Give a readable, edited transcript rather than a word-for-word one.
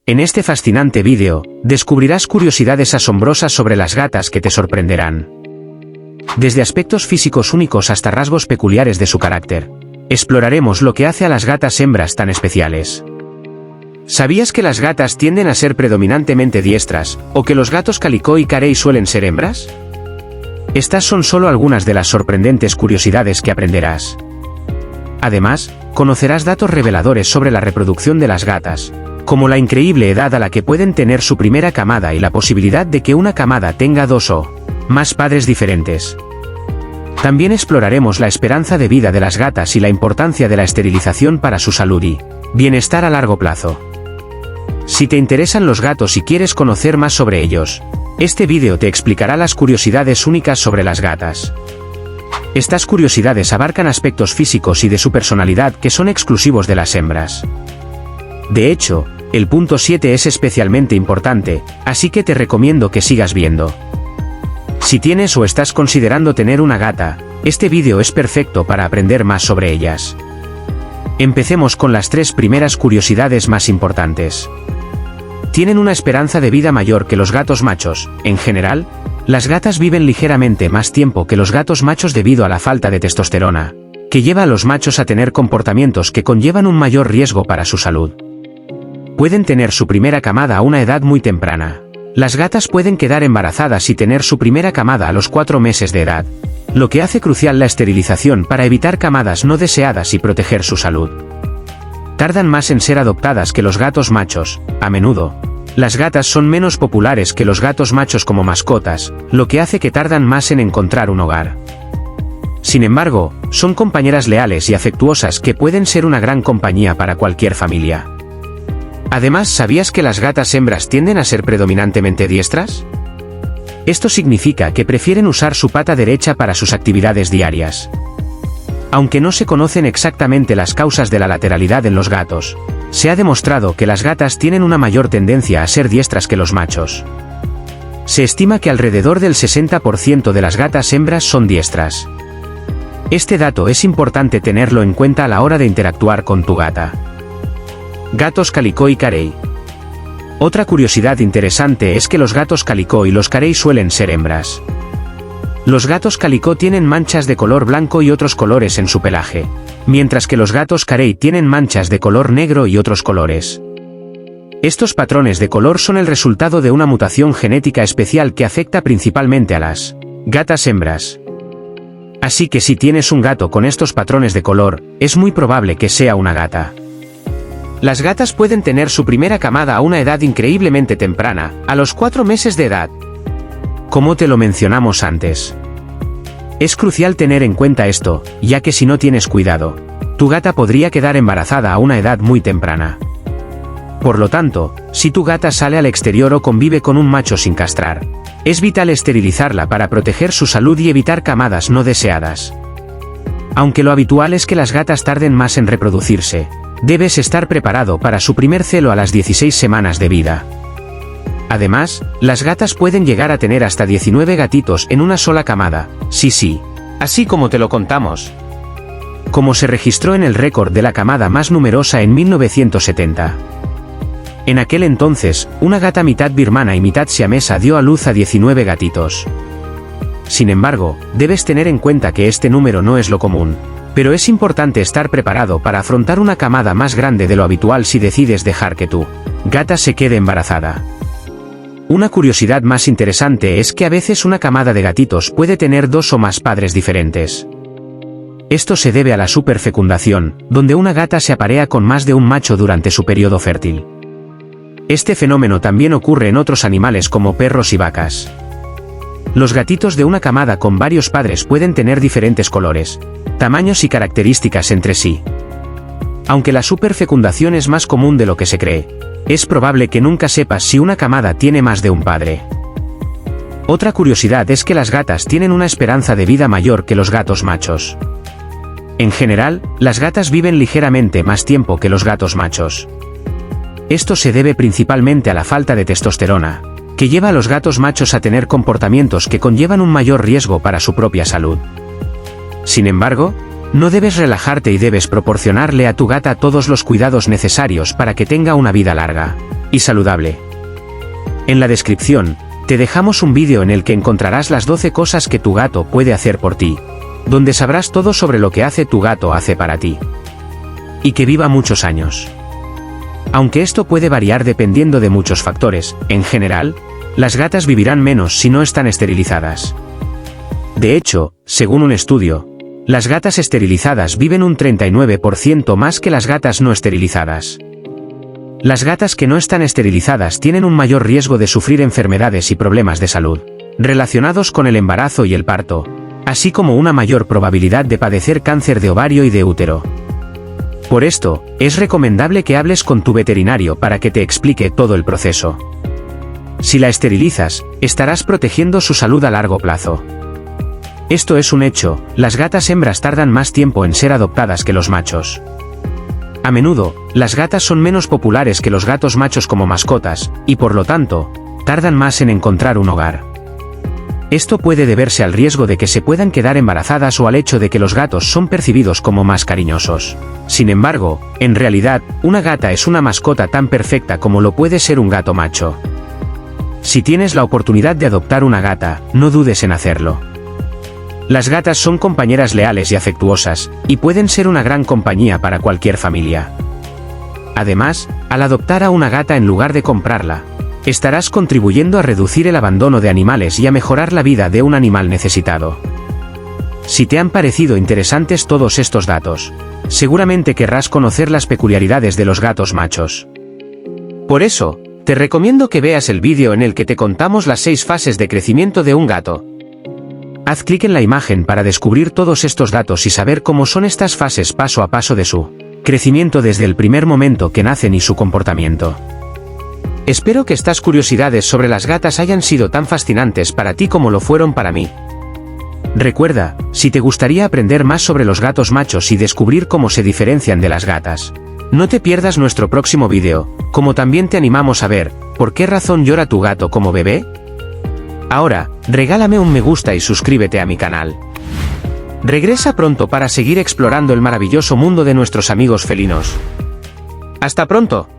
En este fascinante vídeo, descubrirás curiosidades asombrosas sobre las gatas que te sorprenderán. Desde aspectos físicos únicos hasta rasgos peculiares de su carácter, exploraremos lo que hace a las gatas hembras tan especiales. ¿Sabías que las gatas tienden a ser predominantemente diestras, o que los gatos Calico y Carey suelen ser hembras? Estas son solo algunas de las sorprendentes curiosidades que aprenderás. Además, conocerás datos reveladores sobre la reproducción de las gatas, como la increíble edad a la que pueden tener su primera camada y la posibilidad de que una camada tenga dos o más padres diferentes. También exploraremos la esperanza de vida de las gatas y la importancia de la esterilización para su salud y bienestar a largo plazo. Si te interesan los gatos y quieres conocer más sobre ellos, este vídeo te explicará las curiosidades únicas sobre las gatas. Estas curiosidades abarcan aspectos físicos y de su personalidad que son exclusivos de las hembras. De hecho, el punto 7 es especialmente importante, así que te recomiendo que sigas viendo. Si tienes o estás considerando tener una gata, este vídeo es perfecto para aprender más sobre ellas. Empecemos con las 3 primeras curiosidades más importantes. Tienen una esperanza de vida mayor que los gatos machos. En general, las gatas viven ligeramente más tiempo que los gatos machos debido a la falta de testosterona, que lleva a los machos a tener comportamientos que conllevan un mayor riesgo para su salud. Pueden tener su primera camada a una edad muy temprana. Las gatas pueden quedar embarazadas y tener su primera camada a los 4 meses de edad, lo que hace crucial la esterilización para evitar camadas no deseadas y proteger su salud. Tardan más en ser adoptadas que los gatos machos. A menudo, las gatas son menos populares que los gatos machos como mascotas, lo que hace que tardan más en encontrar un hogar. Sin embargo, son compañeras leales y afectuosas que pueden ser una gran compañía para cualquier familia. Además, ¿sabías que las gatas hembras tienden a ser predominantemente diestras? Esto significa que prefieren usar su pata derecha para sus actividades diarias. Aunque no se conocen exactamente las causas de la lateralidad en los gatos, se ha demostrado que las gatas tienen una mayor tendencia a ser diestras que los machos. Se estima que alrededor del 60% de las gatas hembras son diestras. Este dato es importante tenerlo en cuenta a la hora de interactuar con tu gata. Gatos Calico y Carey. Otra curiosidad interesante es que los gatos Calico y los Carey suelen ser hembras. Los gatos Calico tienen manchas de color blanco y otros colores en su pelaje, mientras que los gatos Carey tienen manchas de color negro y otros colores. Estos patrones de color son el resultado de una mutación genética especial que afecta principalmente a las gatas hembras. Así que si tienes un gato con estos patrones de color, es muy probable que sea una gata. Las gatas pueden tener su primera camada a una edad increíblemente temprana, a los 4 meses de edad. Como te lo mencionamos antes. Es crucial tener en cuenta esto, ya que si no tienes cuidado, tu gata podría quedar embarazada a una edad muy temprana. Por lo tanto, si tu gata sale al exterior o convive con un macho sin castrar, es vital esterilizarla para proteger su salud y evitar camadas no deseadas. Aunque lo habitual es que las gatas tarden más en reproducirse, debes estar preparado para su primer celo a las 16 semanas de vida. Además, las gatas pueden llegar a tener hasta 19 gatitos en una sola camada, sí, así como te lo contamos. Como se registró en el récord de la camada más numerosa en 1970. En aquel entonces, una gata mitad birmana y mitad siamesa dio a luz a 19 gatitos. Sin embargo, debes tener en cuenta que este número no es lo común. Pero es importante estar preparado para afrontar una camada más grande de lo habitual si decides dejar que tu gata se quede embarazada. Una curiosidad más interesante es que a veces una camada de gatitos puede tener 2 o más padres diferentes. Esto se debe a la superfecundación, donde una gata se aparea con más de un macho durante su periodo fértil. Este fenómeno también ocurre en otros animales como perros y vacas. Los gatitos de una camada con varios padres pueden tener diferentes colores, tamaños y características entre sí. Aunque la superfecundación es más común de lo que se cree, es probable que nunca sepas si una camada tiene más de un padre. Otra curiosidad es que las gatas tienen una esperanza de vida mayor que los gatos machos. En general, las gatas viven ligeramente más tiempo que los gatos machos. Esto se debe principalmente a la falta de testosterona, que lleva a los gatos machos a tener comportamientos que conllevan un mayor riesgo para su propia salud. Sin embargo, no debes relajarte y debes proporcionarle a tu gata todos los cuidados necesarios para que tenga una vida larga. y saludable. En la descripción, te dejamos un vídeo en el que encontrarás las 12 cosas que tu gato puede hacer por ti, donde sabrás todo sobre lo que hace tu gato hace para ti. Y que viva muchos años. Aunque esto puede variar dependiendo de muchos factores, en general, las gatas vivirán menos si no están esterilizadas. De hecho, según un estudio, las gatas esterilizadas viven un 39% más que las gatas no esterilizadas. Las gatas que no están esterilizadas tienen un mayor riesgo de sufrir enfermedades y problemas de salud relacionados con el embarazo y el parto, así como una mayor probabilidad de padecer cáncer de ovario y de útero. Por esto, es recomendable que hables con tu veterinario para que te explique todo el proceso. Si la esterilizas, estarás protegiendo su salud a largo plazo. Esto es un hecho, las gatas hembras tardan más tiempo en ser adoptadas que los machos. A menudo, las gatas son menos populares que los gatos machos como mascotas, y por lo tanto, tardan más en encontrar un hogar. Esto puede deberse al riesgo de que se puedan quedar embarazadas o al hecho de que los gatos son percibidos como más cariñosos. Sin embargo, en realidad, una gata es una mascota tan perfecta como lo puede ser un gato macho. Si tienes la oportunidad de adoptar una gata, no dudes en hacerlo. Las gatas son compañeras leales y afectuosas, y pueden ser una gran compañía para cualquier familia. Además, al adoptar a una gata en lugar de comprarla, estarás contribuyendo a reducir el abandono de animales y a mejorar la vida de un animal necesitado. Si te han parecido interesantes todos estos datos, seguramente querrás conocer las peculiaridades de los gatos machos. Por eso, te recomiendo que veas el vídeo en el que te contamos las 6 fases de crecimiento de un gato. Haz clic en la imagen para descubrir todos estos datos y saber cómo son estas fases paso a paso de su crecimiento desde el primer momento que nacen y su comportamiento. Espero que estas curiosidades sobre las gatas hayan sido tan fascinantes para ti como lo fueron para mí. Recuerda, si te gustaría aprender más sobre los gatos machos y descubrir cómo se diferencian de las gatas, no te pierdas nuestro próximo vídeo, como también te animamos a ver, ¿por qué razón llora tu gato como bebé? Ahora, regálame un me gusta y suscríbete a mi canal. Regresa pronto para seguir explorando el maravilloso mundo de nuestros amigos felinos. ¡Hasta pronto!